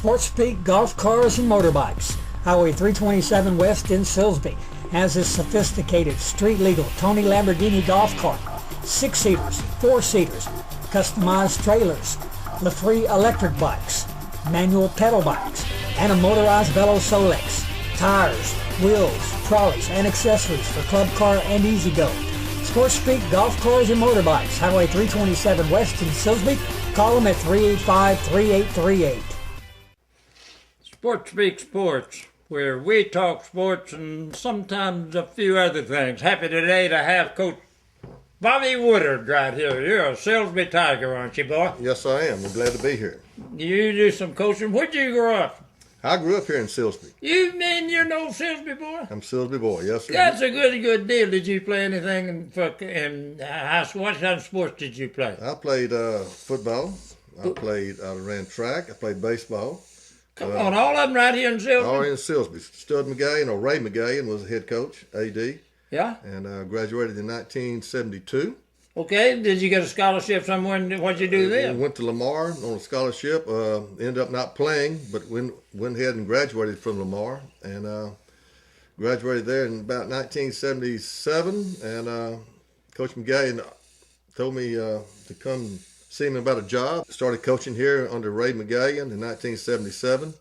SportsSpeak Golf Cars and Motorbikes. Highway 327 West in Silsbee has this sophisticated, street-legal Tony Lamborghini golf cart. 6-seaters, 4-seaters, customized trailers, LaFree electric bikes, manual pedal bikes, and a motorized Velo Solex. Tires, wheels, trolleys, and accessories for club car and EasyGo. SportsSpeak Golf Cars and Motorbikes, Highway 327 West in Silsbee. Call them at 385-3838. SportsSpeak Sports, where we talk sports and sometimes a few other things. Happy today to have Coach Bobby Woodard right here. You're a Silsbee Tiger, aren't you, boy? Yes, I am. I'm glad to be here. You do some coaching. Where'd you grow up? I grew up here in Silsbee. You mean you're no Silsbee boy? I'm Silsbee boy, yes, sir. That's a good deal. Did you play anything in high school? What kind of sports did you play? I played football. I ran track. I played baseball. Come on, all of them right here in Silsbee? All in Silsbee. Stud McGahan, or Ray McGahan, was the head coach, AD. Yeah? And graduated in 1972. Okay, did you get a scholarship somewhere? What'd you do then? Went to Lamar on a scholarship. Ended up not playing, but went ahead and graduated from Lamar. And graduated there in about 1977. And Coach McGahan told me to come see him about a job. Started coaching here under Ray McGahan in 1977.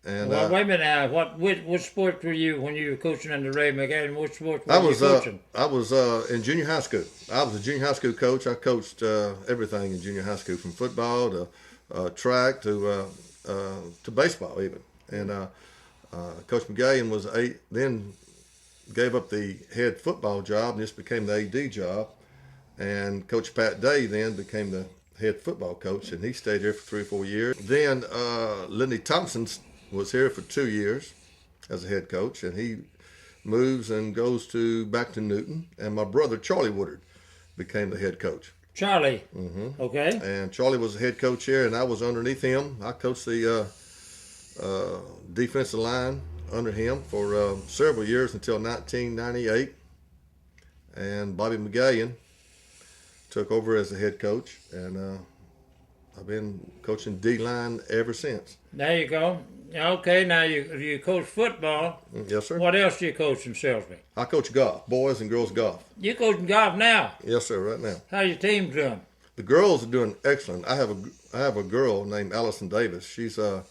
And well, wait a minute now. What sport were you when you were coaching under Ray McGahan? What sport were you coaching? I was in junior high school. I was a junior high school coach. I coached everything in junior high school, from football to track to baseball even. And Coach McGahan then gave up the head football job and just became the AD job. And Coach Pat Day then became the head football coach, and he stayed here for 3 or 4 years. Then Lindy Thompson was here for 2 years as a head coach, and he moves and goes back to Newton. And my brother Charlie Woodard became the head coach. Charlie. Mm-hmm. Okay. And Charlie was the head coach here, and I was underneath him. I coached the defensive line under him for several years until 1998. And Bobby McGahan took over as the head coach, and I've been coaching D-line ever since. There you go. Okay, now you coach football. Yes, sir. What else do you coach in Silsbee? I coach golf, boys and girls golf. You coaching golf now? Yes, sir, right now. How your team doing? The girls are doing excellent. I have a girl named Allison Davis. She's a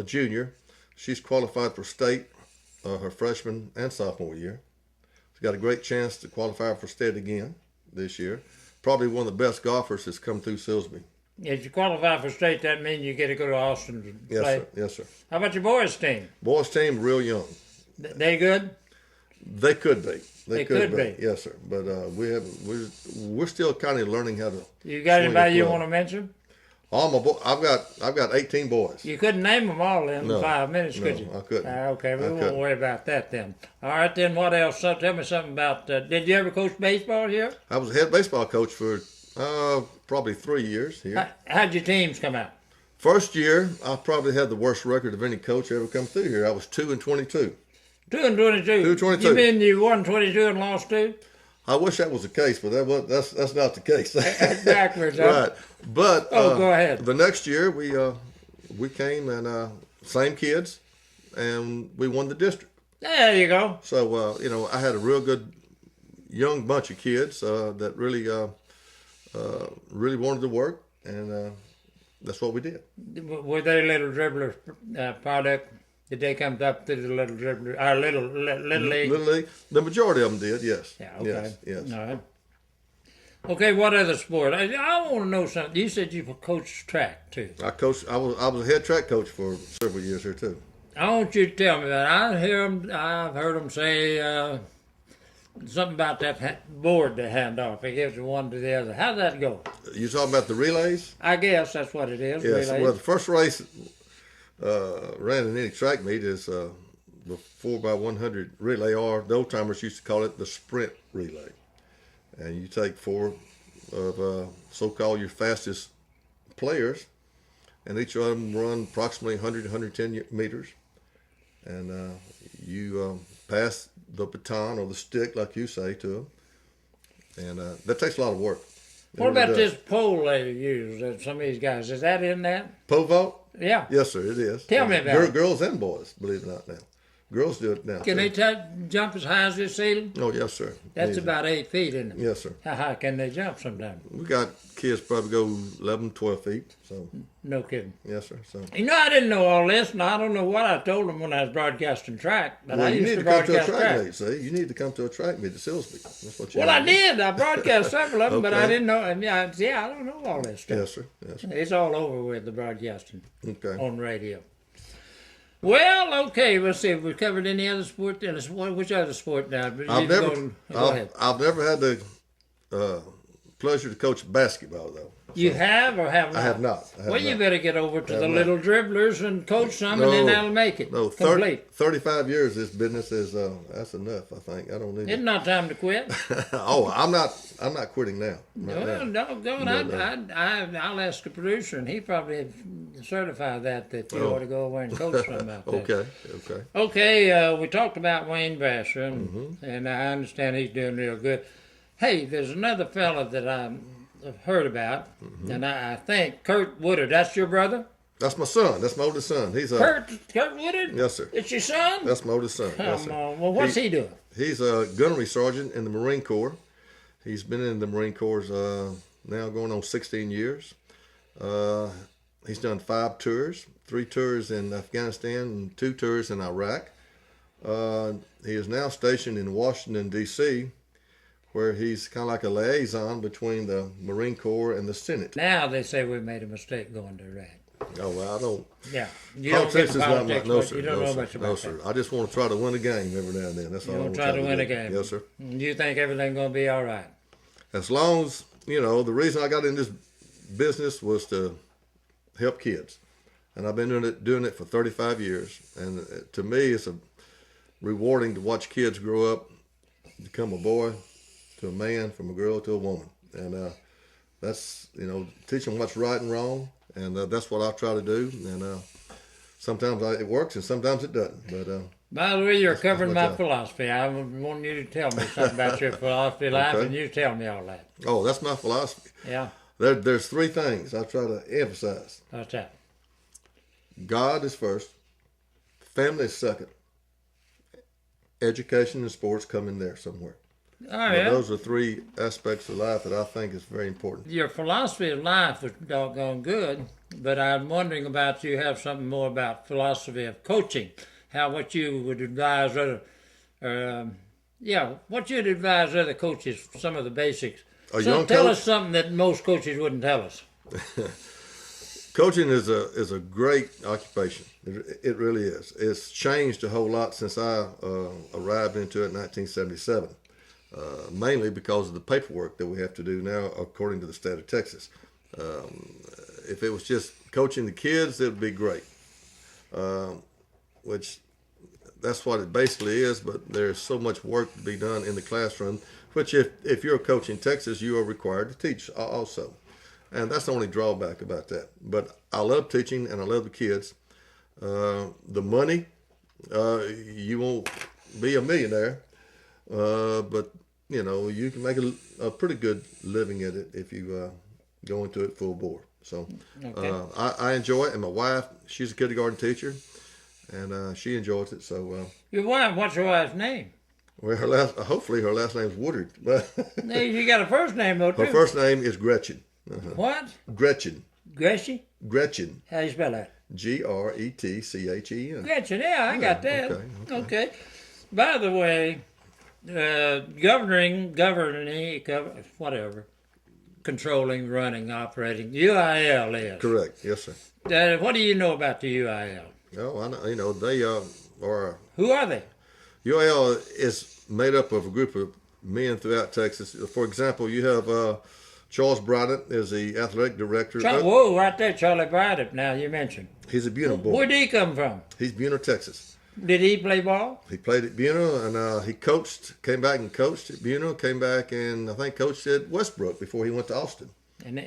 junior. She's qualified for state her freshman and sophomore year. She's got a great chance to qualify for state again this year. Probably one of the best golfers that's come through Silsbee. If you qualify for state, that means you get to go to Austin to play? Yes, sir. Yes, sir. How about your boys' team? Boys' team, real young. They good? They could be. They could be. Yes, sir. But we're still kind of learning how to. You got anybody you want to mention? All my I've got 18 boys. You couldn't name them all in 5 minutes, could you? No, I couldn't. Okay, we won't worry about that then. All right, then what else? So tell me something about, did you ever coach baseball here? I was a head baseball coach for probably 3 years here. How'd your teams come out? First year, I probably had the worst record of any coach ever come through here. I was 2-22. 2-22? 2-22. You mean you won 22 and lost 2? I wish that was the case, but that's not the case. Backwards, huh? Right. But go ahead. The next year we came and same kids, and we won the district. There you go. So I had a real good young bunch of kids that really wanted to work, and that's what we did. Were they little dribblers product? Did they come up to the little dribbler, little league? Little league. The majority of them did, yes. Yeah. Okay. Yes. All right. Okay. What other sport? I want to know something. You said you coached track too. I was a head track coach for several years here too. I want you to tell me that. I've heard them say something about that board they hand off. It gives one to the other. How'd that go? You talking about the relays? I guess that's what it is. Yes. Relays. Well, the first race ran in any track meet is the 4x100 relay, or the old timers used to call it the sprint relay. And you take 4 of so-called your fastest players, and each of them run approximately 100 to 110 meters. And you pass the baton or the stick, like you say, to them. And that takes a lot of work. What about this pole they use that some of these guys? Is that in that? Pole vault? Yeah. Yes, sir, it is. Tell me about it. Girls and boys, believe it or not now. Girls do it now. Can they jump as high as this ceiling? Oh, yes, sir. That's Easy. about 8 feet, isn't it? Yes, sir. How high can they jump sometimes? We got kids probably go 11, 12 feet. So, No kidding. yes, sir. So, You know, I didn't know all this, and I don't know what I told them when I was broadcasting track, but I you used need to to come to a broadcast track track. meet. See, you need to come to a track meet at Silsbee. That's what you. Well, I need. did. I broadcast several of them, but I Okay. didn't know. And yeah, I don't know all this stuff. Yes, sir. Yes, sir. It's all over with the broadcasting Okay. on radio. Well, okay. Let's see if we covered any other sport. Which other sport now? I've never, Go ahead. I've never had the pleasure to coach basketball though. You have or have not? I have not. I have Well, you not. better get over to the not. little dribblers and coach some, and then that'll make it No, complete. 35 years this business is that's enough. I think I don't need. It's not time to quit. Oh, I'm not quitting now. Not Well, now. doggone, I'll ask the producer, and he probably certify that you ought to go away and coach some out there. Okay. Okay. Okay, we talked about Wayne Basher, and I understand he's doing real good. Hey, there's another fella that I've heard about, and I think Kurt Woodard. That's your brother? That's my son. That's my oldest son. He's a Kurt Woodard? Yes, sir. It's your son? That's my oldest son. Yes, Come sir. on. Well, what's he doing? He's a gunnery sergeant in the Marine Corps. He's been in the Marine Corps now going on 16 years. He's done 5 tours, 3 tours in Afghanistan and 2 tours in Iraq. He is now stationed in Washington, D.C., where he's kind of like a liaison between the Marine Corps and the Senate. Now they say we made a mistake going to Iraq. Oh, well, I don't. Yeah. You don't get Politics the is not my. politics, No, but sir. you don't no, know sir. much about No, that. sir. I just want to try to win a game every now and then. That's all I You want try to win do. a game. Yes, sir. You think everything's going to be all right? As long as, the reason I got in this business was to help kids. And I've been doing it for 35 years. And to me, it's rewarding to watch kids grow up, become a boy to a man, from a girl to a woman. And that's, teach them what's right and wrong. And that's what I try to do. And sometimes it works and sometimes it doesn't. But By the way, you're covering my job. philosophy. I want you to tell me something about your philosophy of life, Okay. and you tell me all that. oh, that's my philosophy. Yeah, There's 3 things I try to emphasize. that's that. God is first, family is second, education and sports come in there somewhere. All But right. those are 3 aspects of life that I think is very important. Your philosophy of life was doggone good, but I'm wondering about you have something more about philosophy of coaching. What you would advise other, what you'd advise other coaches, some of the basics. A young tell coach? us something that most coaches wouldn't tell us. Coaching is a great occupation. It really is. It's changed a whole lot since I arrived into it in 1977, mainly because of the paperwork that we have to do now according to the state of Texas. If it was just coaching the kids, it would be great, which that's what it basically is, but there's so much work to be done in the classroom, which if you're a coach in Texas, you are required to teach also. And that's the only drawback about that. But I love teaching and I love the kids. The money, you won't be a millionaire, but you can make a pretty good living at it if you go into it full bore. So Okay. I enjoy it, and my wife, she's a kindergarten teacher, and she enjoys it. So Your wife, what's your wife's name? well, hopefully her last name's Woodard. Hey, you got a first name though too. Her first name is Gretchen. What? Gretchen. Gretchen? Gretchen. How do you spell that? Gretchen. Gretchen, yeah, I got that. okay. By the way, governing, whatever, controlling, running, operating, UIL is. Correct. Yes, sir. What do you know about the UIL? Oh, I know. They are. Who are they? UIL is made up of a group of men throughout Texas. For example, you have Charles Bryant is the athletic director. Whoa, right there, Charlie Bryant. Now you mentioned. He's a Buena boy. Where'd he come from? He's Buena, Texas. Did he play ball? He played at Buena, and he came back and coached at Buena, came back and I think coached at Westbrook before he went to Austin. And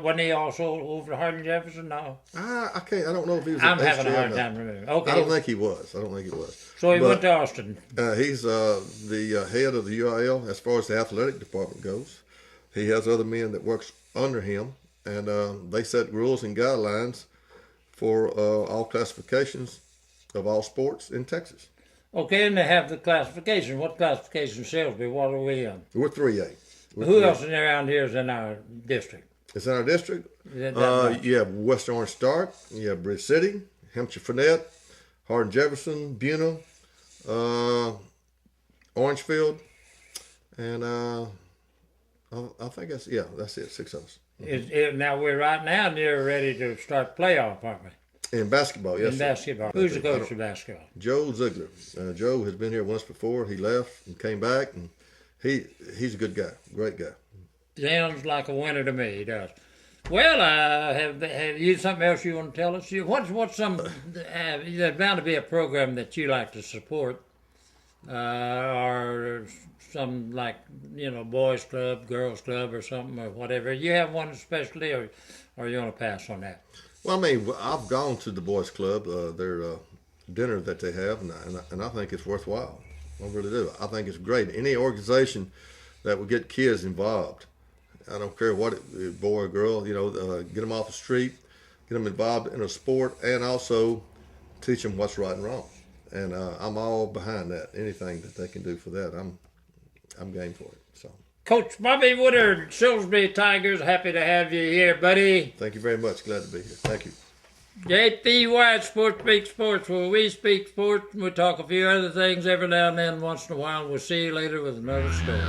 wasn't he also over to Hardin Jefferson? No. I don't know if he was. I'm at having a HJ or hard not. time remembering. Okay. I don't think he was. So he But, went to Austin. He's the head of the UIL as far as the athletic department goes. He has other men that works under him, and they set rules and guidelines for all classifications of all sports in Texas. Okay, and they have the classification. What classification, Silsbee? What are we in? We're 3A. Who else around here is in our district? It's in our district. That You have West Orange Stark, you have Bridge City, Hampshire Fournette, Hardin Jefferson, Buena, Orangefield, and I think that's it. 6 of us. Now we're right now near ready to start playoff, aren't we? In basketball, yes. In basketball. Who's the coach of basketball? Joe Ziegler. Joe has been here once before. He left and came back, and he's a good guy, great guy. Sounds like a winner to me. He does. Well, have you something else you want to tell us? What's some? There's bound to be a program that you like to support, or some like boys club, girls club, or something, or whatever. You have one especially, or you want to pass on that? Well, I mean, I've gone to the boys club, their dinner that they have, and I think it's worthwhile. I really do. I think it's great. Any organization that would get kids involved, I don't care what boy or girl, get them off the street, get them involved in a sport, and also teach them what's right and wrong. And I'm all behind that. Anything that they can do for that, I'm game for it. So. Coach Bobby Woodard, Silsbee Tigers, happy to have you here, buddy. Thank you very much. Glad to be here. Thank you. JT White, SportsSpeak Sports, where we speak sports. We talk a few other things every now and then. Once in a while, we'll see you later with another story.